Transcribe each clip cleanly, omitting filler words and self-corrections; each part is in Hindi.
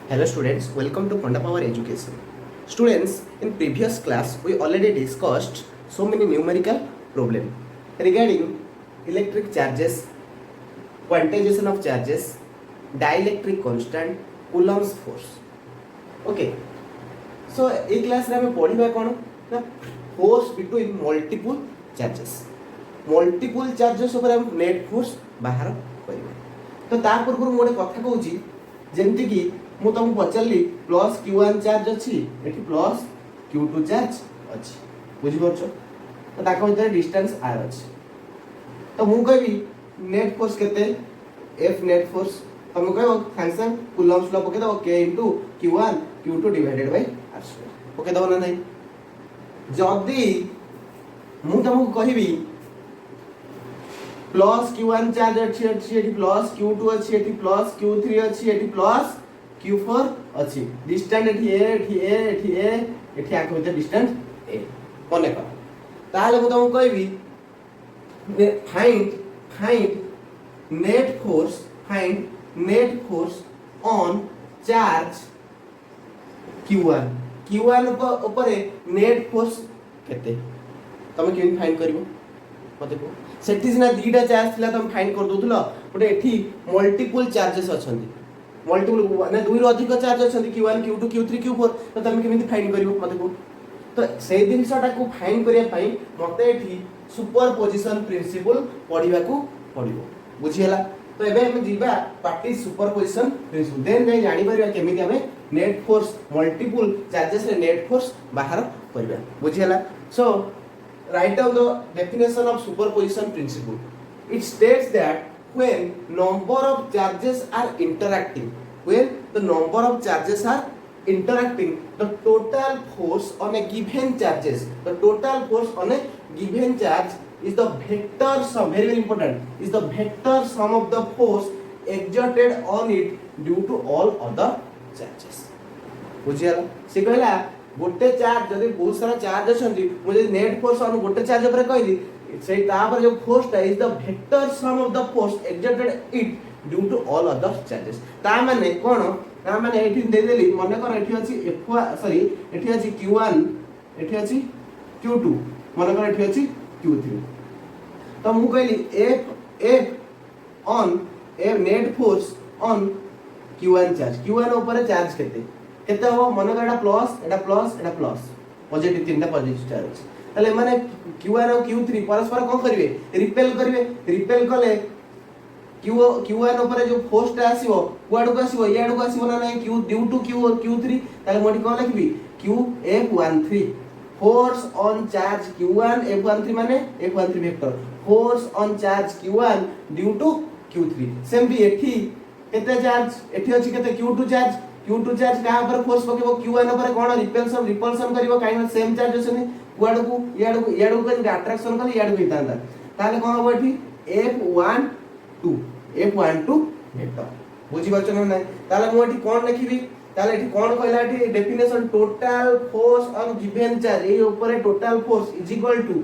Hello students, welcome to Konda Power Education. Students, in previous class we already discussed so many numerical problem regarding electric charges, quantization of charges, dielectric constant, Coulomb's force. Okay. So in class रे हमें पढ़िबा कोन ना force between multiple charges. Multiple charges ऊपर हम net force बाहर करिबा. तो ता पूर्व मोटे कथा कहूची जेमति कि मु तुमको पचारली प्लस Q1 चार्ज अच्छी एठी प्लस Q2 चार्ज अच्छी बुझी परछो तो ताको भीतर डिस्टेंस r अछि तो मु कहबी नेट फोर्स केते F नेट फोर्स तुम कहबो फंक्शन कूलम्स लॉ पके दो k Q1 Q2 divided bye r2 पके दो ना नहीं जदी मु तुमको कहबी प्लस Q1 चार्ज अच्छी एठी प्लस Q2 अच्छी एठी प्लस Q3 अच्छी एठी प्लस Q4 अच्छी डिस्टेंस एठी आक भीतर डिस्टेंस a मने कर ताले मु तुमको कहबी find net force on charge Q1 ऊपर नेट फोर्स केते तमे केन फाइंड करिवो मते को सेठी सिना दीटा चार्ज थिला तमे फाइंड कर दोथलो बट एठी मल्टीपल चार्जेस अछंती मल्टीपल माने दुई रो अधिक charge अछंती Q1 Q2 Q3 Q4 तो तमे केमिति फाइंड करिवो मते को तो सेही दिनसटा को फाइंड करिया पई मते एठी सुपरपोजिशन प्रिंसिपल पढिबा को पडिबो बुझियला तो एबे हम जीवा पार्टी सुपरपोजिशन प्रिंसिपल देन नै जानि परिबा केमिति हमें नेट फोर्स मल्टीपल चार्जेस रे नेट फोर्स बाहर करबा बुझियला सो write down the definition of superposition principle. It states that when number of charges are interacting, the total force on a given charges, the total force on a given charge is the vector sum, very very important, is the vector sum of the force exerted on it due to all other charges. बुझियला से कहला गोटे चार्ज जदि बहुत सारा चार्ज अछंती मुझे नेट फोर्स ऑन गोटे चार्ज ऊपर कहली सेही ता पर जो force is the vector sum of the force exerted it due to all other charges ता माने कोन ता माने एठी दे देली मने कर एठी अछि एठी अछि Q1 एठी अछि Q2 मने कर एठी अछि Q3 तो मु कहली F on net force on Q1 charge Q1 ऊपर चार्ज केते हो मन का प्लस पॉजिटिव तीनटा पॉजिटिव चार्ज तले माने Q1 और Q3 परस्पर कोन करिवे रिपेल कले Q1 ऊपर जो फोर्स आसीबो कुआडू को आसीबो याडू को आसीबो ना नहीं Q ड्यू टू Q और Q3 तले मोडी कोन लिखबी F13 force on charge Q1 F13 माने F13 vector force on charge Q1 due to Q3 same भी एठी केते चार्ज एठी अछि केते Q2 चार्ज का ऊपर फोर्स पकेबो Q1 ऊपर कोन रिपल्सन करिवो काई सेम चार्ज अछनी कुआडू को याडू को अट्रैक्शन कले याडू हितांदा ताले कोन होबो एठी F12 वेक्टर बुझी बचन नै ताले मु एठी कोन लिखिबी ताले एठी कोन कहला एठी definition total force on given charge ए ऊपर total force is equal to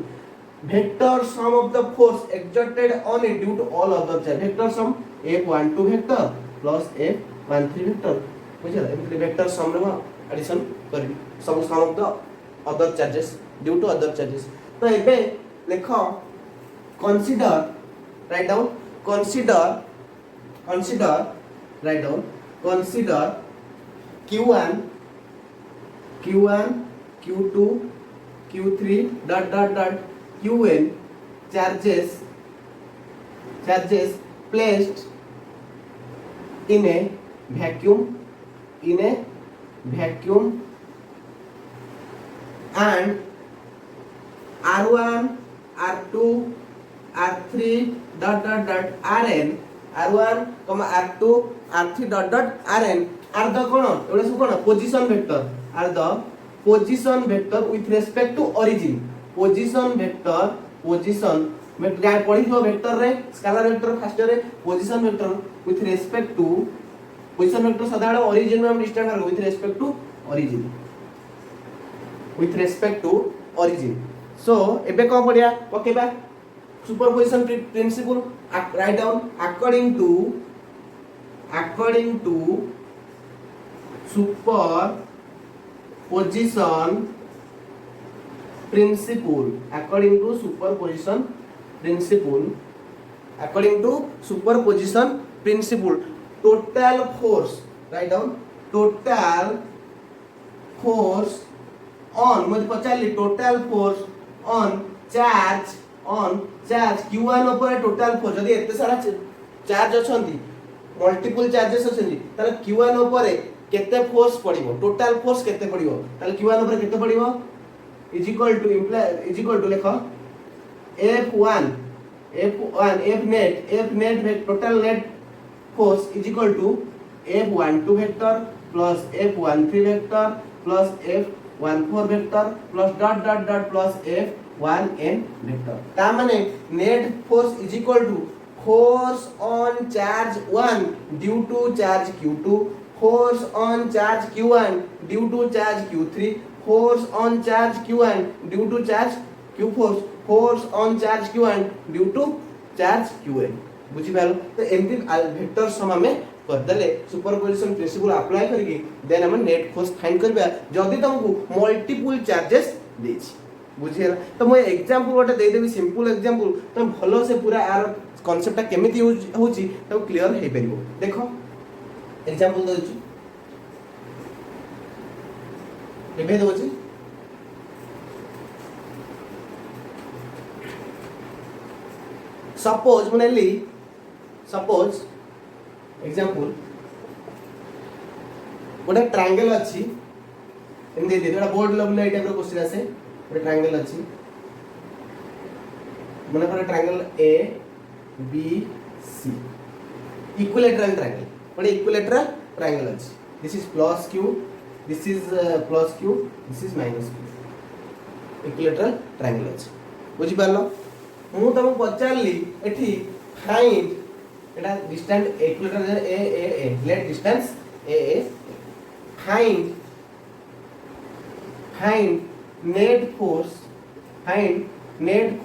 vector sum of the force exerted on it due to all other charge vector sum F12 vector plus F13 vector बुझिला एमति वेक्टर सम रे एडिशन करबी सब sum of the other charges due to other charges तो एबे लेखो consider write down consider write down consider Q1 Q2 Q3 dot Qn charges placed in a vacuum and R1 R2 R3 dot Rn R1 R2 R3 dot Rn are the कोन एबे सब कोन position vector with respect to origin position गाय पढ़ी जो वेक्टर रे स्केलर वेक्टर फर्स्ट रे position vector with respect to position vector सदाବେଳେ origin में हम डिस्टेंस कर with respect to origin so एबे को पढ़िया पकेबा superposition principle write down according to superposition principle. According to superposition principle, according to superposition principle, total force, write down, total force on, मुझे पचाली total force on charge q1 ऊपर total force जदि एते सारा चार्ज अछंती मल्टीपल चार्जेस अछंती ताले q1 ऊपर केते फोर्स पड़िबो, टोटल फोर्स केते पड़िबो, ताले q1 ऊपर केते पड़िबो इज इक्वल टू लेखो f1 f net total net force is equal to f12 vector plus f13 vector plus f14 vector plus dot dot dot plus f1n vector. ता माने net force is equal to force on charge 1 due to charge q2, force on charge q1 due to charge q3, force on charge q1 due to charge q4, force on charge q1 due to charge qn. बुझी पालो तो एमती वेक्टर सम में कर देले सुपरपोजिशन प्रिंसिपल अप्लाई करके देन हम नेट फोर्स फाइंड करबा जदी तुमको मल्टीपल चार्जेस देछि बुझियला। तो मैं एग्जांपल गोटे दे देबी सिंपल एग्जांपल तुम भलो से पूरा यार कांसेप्टटा केमिति यूज होची तो क्लियर हे परिबो। देखो एग्जांपल दउची एबे दउची सपोज मुनेली सपोज एग्जांपल गोटे ट्रायंगल अछि एमदी दे एटा बोर्ड लेवल ए टाइप रो क्वेश्चन आसे गोटे ट्रायंगल अछि मने पर triangle A B C equilateral triangle गोटे इक्विलैटरल ट्रायंगल अछि this is plus Q this is plus Q this is minus Q equilateral triangle अछि बुझि पालो। मु तुम पचारली एठी फाइंड एटा distance equilateral a let distance a find net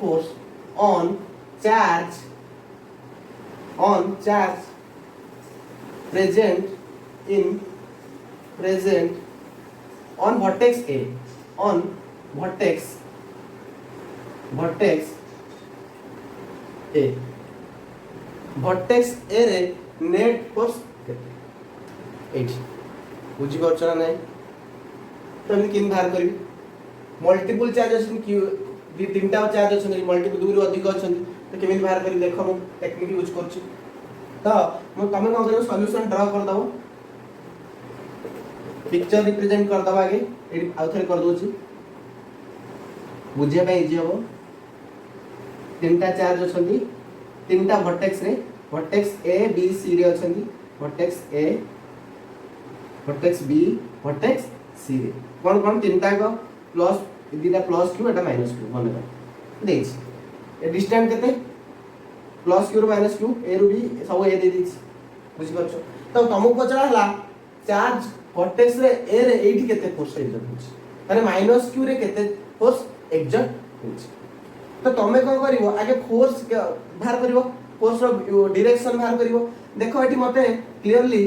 force on charge present on vertex A, on vertex A रे नेट फोर्स केते 8 बुझी परछ ना नहीं तो हम किन बाहर करबी मल्टीपल चार्ज अछन कि दि तीनटा चार्ज अछन मल्टीपल दूर अधिक अछन तो केमिन बाहर करी देखो हम टेक्निक यूज करछ तो हम कमे कोन करियो सॉल्यूशन ड्रा कर दबो पिक्चर रिप्रेजेंट कर दबा आगे एडी आउथरे कर दोची बुझिया पे इजी हो तीनटा चार्ज अछन तीनटा वर्टेक्स रे वर्टेक्स ए बी सी रे अछन vertex A vertex B vertex C रे कोन कोन तीनटा को प्लस दीटा प्लस क्यू एटा माइनस क्यू मन कर देछ ए डिस्टेंस केते प्लस क्यू रो माइनस क्यू ए रो बी सब ए दे दिछ बुझि परछ तो तुमको पचरा हला चार्ज वर्टेक्स रे ए रे एठी केते फोर्स एक्सर्ट होछ माने माइनस क्यू रे केते फोर्स एक्सर्ट होछ तो तमे कोन करिवो आगे फोर्स बाहर करिवो फोर्स रो डायरेक्शन बाहर करिवो देखो एठी मते clearly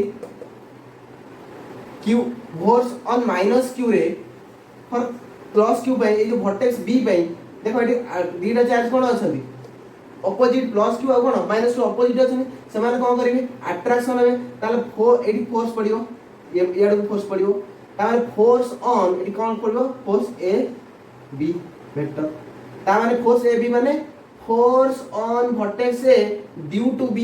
q force on minus q रे फॉर प्लस q बाय ए जो वर्टेक्स b बाय देखो एठी दीटा चार्ज कोन अछंती ऑपोजिट प्लस q आ कोन माइनस q ऑपोजिट अछंती से माने कोन करिवे अट्रैक्शन हेबे ताले एठी फोर्स पडिवो याड को फोर्स पडिवो ताले फोर्स ऑन एठी कोन पडिवो फोर्स a b वेक्टर ता माने फोर्स a b माने force on vertex a due to b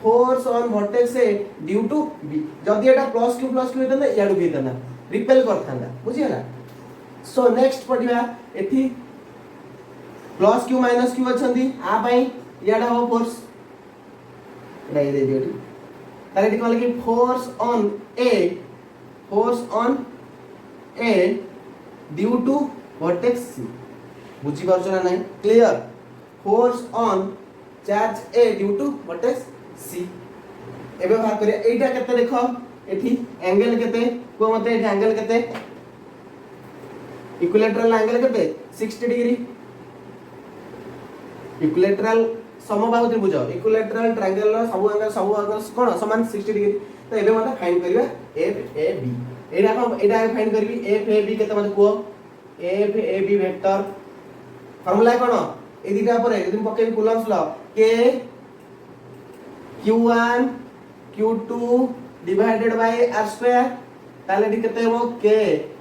force on vertex a due to b जदी एटा प्लस q हेतन याडू भी हेतन रिपेल करथांदा बुझियला। सो नेक्स्ट पडिबा एथि प्लस q माइनस q अछंती आ पई याडा हो फोर्स एटा दे दियोटी ताले एथि कहले कि force on a due to vertex c बुझी परछ ना नहीं clear force on charge a due to vertex c एबे बाहर करिया एटा केते देखो एठी एंगल केते को मते एठी एंगल केते इक्विलैटरल एंगल केते 60 डिग्री इक्विलैटरल समबाहु त्रिभुज इक्विलैटरल ट्रायंगल रो सब एंगल कोन समान 60 डिग्री तो एबे मते फाइंड करिया f a b एटा हम एटा फाइंड करबी एफ ए बी केते मते को F A B vector formula कोन ए दिटा पर यदि पके कूलम्स लॉ के q1 q2 divided by r square ताले डी केते हो के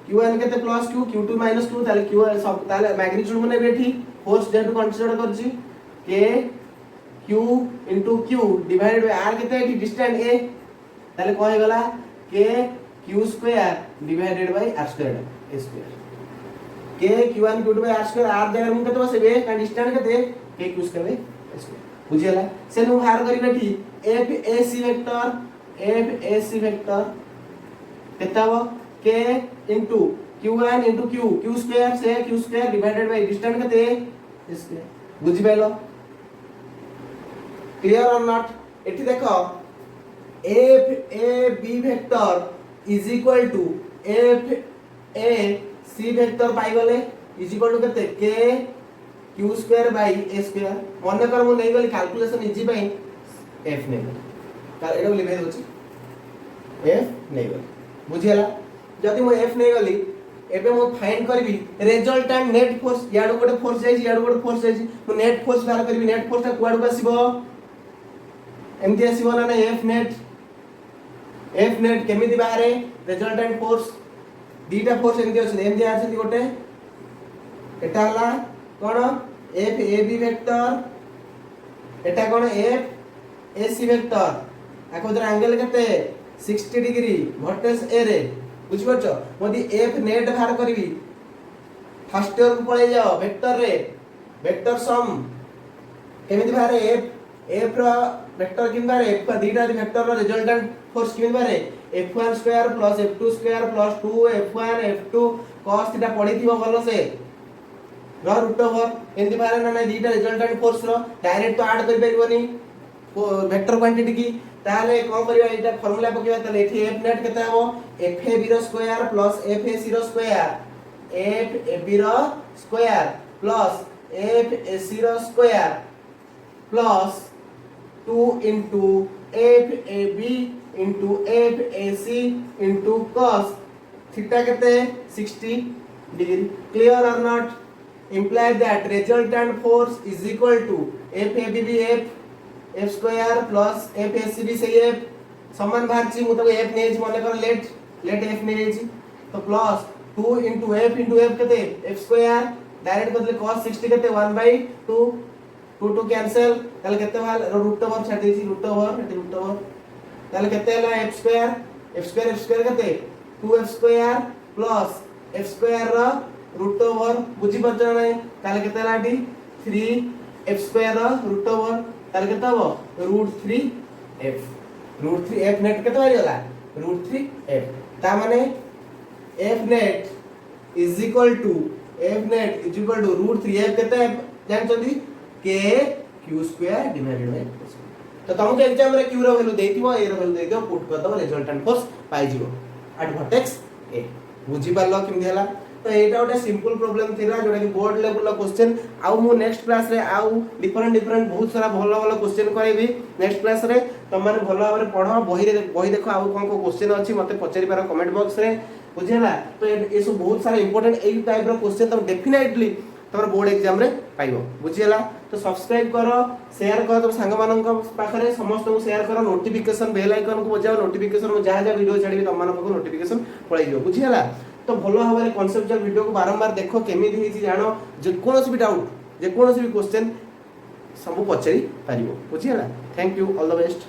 q1 केते plus q q2 minus q ताले q सब ताले मैग्नीट्यूड मने बेठी फोर्स जेटू कंसीडर करछि के q into q divided by r केते एठी डिस्टेंस a ताले को हे गला के q square divided by r square a square के q1 q2 bye r square r जगह हम केते बसेबे का डिस्टेंस केते के q square by a square बुझियला से नु बाहर करी बेठी f a c वेक्टर केता हो के into q1 into q square से q square divided by distance केते a स्क्वायर बुझि पाइलो क्लियर और नॉट एठी देखो f a b vector is equal to f a c vector पाई गले इज इक्वल टू केते k q square by a square मन कर मु नै गली कैलकुलेशन इजी बाय f नै का एडो लिखे दोछि f नै गली बुझियला जदि मु f नै गली एबे मु फाइंड करबी रिजल्टेंट नेट फोर्स याडो गोटे फोर्स जाई याडो गोटे फोर्स जाई मु नेट फोर्स बाहर करबी नेट फोर्स ता कुआडो आसीबो एमती आसीबो ना f नेट केमिति बाहरे रिजल्टेंट फोर्स दीटा फोर्स एमती आछी गोटे एटा हला कोन f a b vector Etah cone f a c vector आको जरा एंगल केते 60 डिग्री वर्टेक्स a रे बुझ परछो मोदी f नेट बाहर करबी फर्स्ट ईयर को पळे जाओ वेक्टर रे वेक्टर सम केमिति बाहरे f रो वेक्टर किन बाहरे f का दीटा वेक्टर रो रिजल्टेंट फोर्स किन बाहरे f1 square plus f2 square plus 2 f1 f2 cos theta पड़ी थिबो भलो से रो रूट ओवर एंती बारे ना दीटा रिजल्टेंट फोर्स रो डायरेक्ट तो ऐड कर परिबोनी वेक्टर क्वांटिटी की ताले कोन करिवा एटा फार्मूला पकेवा ताले एठी f नेट केता हो f a b रो square plus f a c रो स्क्वायर f a b रो square plus f a c रो square plus 2 into f a b into f a c into cos theta केते 60 degree clear or not imply that resultant force is equal to f a b b f square plus f a c b से f समान बाहरची मु तो f नेज माने कर लेट f नेज तो प्लस 2 into f केते f स्क्वायर डायरेक्ट बदले cos 60 केते 1/2 2 कैंसिल ताले केते भाल रूट ओवर छाड़ देसी रूट ओवर ताले केते हला f स्क्वायर केते 2f square plus f square रा रूट ओवर बुझी परछ नै ताले केते लाटी 3f स्क्वायर रा रूट ओवर ताले केते हो रूट 3f नेट केते बारी होला रूट 3f ता माने f net is equal to root 3f केते जान चली k q square divided by तो तुमको एग्जाम रे q रो वैल्यू देथिबो a रो वैल्यू देथिबो पुट कर दबो रिजल्टेंट फोर्स पाई जिवो एट वर्टेक्स a बुझी पालो किम दिहला तो एटा गोटे सिंपल प्रॉब्लम थिला जोटा कि बोर्ड लेवल ला क्वेश्चन आउ मु नेक्स्ट क्लास रे आउ डिफरेंट बहुत सारा भलो भलो क्वेश्चन करबी नेक्स्ट क्लास रे तुम माने भलो भाबरे पढो बही देखो आउ कोन को क्वेश्चन अछि मते पचारि पारो कमेंट बॉक्स रे बुझिला तो ए सब बहुत सारा इंपोर्टेंट ए टाइप रो क्वेश्चन तुम डेफिनेटली तमर बोर्ड एग्जाम रे पाइबो बुझिला तो सब्सक्राइब करो शेयर करो तुम संग मानन को पाखरे समस्त को शेयर करो नोटिफिकेशन बेल आइकन को बजाओ नोटिफिकेशन में जहां वीडियो छाडीबी तुम मानन को नोटिफिकेशन पळै दियो बुझिला तो भलो भाबरे कांसेप्चुअल वीडियो को बारंबार देखो केमिति हेछि जानो जे कोनोसी भी डाउट जे कोनोसी भी क्वेश्चन सब पचारि पारिबो बुझिला thank you all the best.